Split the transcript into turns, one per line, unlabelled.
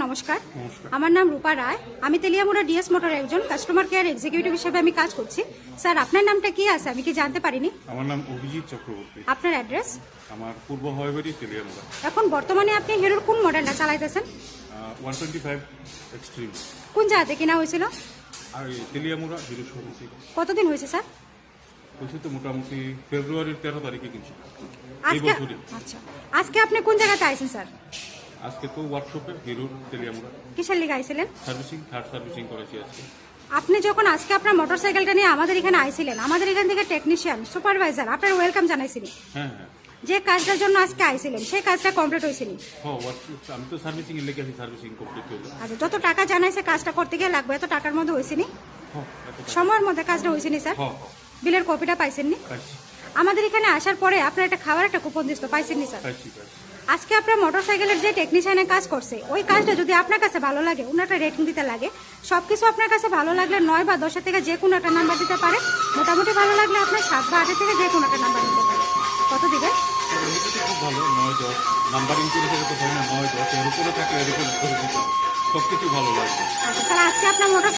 নমস্কার, আমার নাম রূপা রায়। আমি তেলিয়ামুড়া ডিএস মোটর একজন কাস্টমার কেয়ার এক্সিকিউটিভ হিসেবে আমি কাজ করছি। স্যার, আপনার নামটা কি আছে আমি কি জানতে পারিনি?
আমার নাম অভিজিৎ চক্রবর্তী।
আপনার অ্যাড্রেস?
আমার পূর্ব হয়বাড়ি তেলিয়ামুড়া।
এখন বর্তমানে আপনি হিরোর কোন মডেলটা চালাইতেছেন?
125 এক্সট্রিম।
কোন জায়গাতে কিনা হয়েছিল?
আর এই তেলিয়ামুড়া হিরো শোরুম থেকে
কতদিন হয়েছে স্যার?
হয়েছে তো মোটামুটি ফেব্রুয়ারির 13 তারিখে কিনছি এই
আজকে?
বছরই।
আচ্ছা, আজকে আপনি কোন জায়গাতে আইছেন স্যার?
আজকে তো ওয়ার্কশপে হিরোর তেলিয়ামুড়া
কিসের লিগে আইছিলেন?
থার্ড সার্ভিসিং করেছি আজকে।
আপনি যখন আজকে আপনার মোটরসাইকেলটা নিয়ে আমাদের এখানে আইছিলেন, আমাদের এখান থেকে টেকনিশিয়ান সুপারভাইজার আপনার ওয়েলকাম জানাইছিনি।
হ্যাঁ হ্যাঁ
যে কাজটার জন্য আজকে আইছিলেন সেই কাজটা কমপ্লিট হয়েছিনি।
হ্যাঁ ওয়ার্কশপ আমি তো সার্ভিসিং এর লেগে আছি, সার্ভিসিং কমপ্লিট হলো।
আচ্ছা, যত টাকা জানাইছে কাজটা করতে গিয়ে লাগবে এত টাকার মধ্যে হয়েছিনি?
হ্যাঁ এত টাকা।
সময়ের মধ্যে কাজটা হয়েছিনি স্যার?
হ্যাঁ
বিলের কপিটা পাইছেননি?
পাইছি
আমাদের এখানে আসার পরে আপনার একটা খাবার একটা কুপন দিত, পাইছেননি স্যার?
পাইছি পাইছি।
আজকে আপনার মোটরসাইকেলের যে টেকনিশিয়ানের কাজ করছে ওই কাজটা যদি আপনার কাছে ভালো লাগে, ওনার একটা রেটিং দিতে লাগে। সবকিছু আপনার কাছে ভালো লাগলে 9 বা 10 থেকে যে কোনো একটা নাম্বার দিতে পারে। মোটামুটি ভালো লাগলে আপনার 7 বা 8 থেকে যে কোনো একটা নাম্বার দিতে পারে। কত দিবেন?
এমনিতে তো খুব ভালো, 9-10 নাম্বারিং করে সেটা তো হয় না, 9-10 এর উপরে থাকলে এরকম সব কিছু ভালো লাগবে।
আচ্ছা স্যার, আজকে আপনার মোটর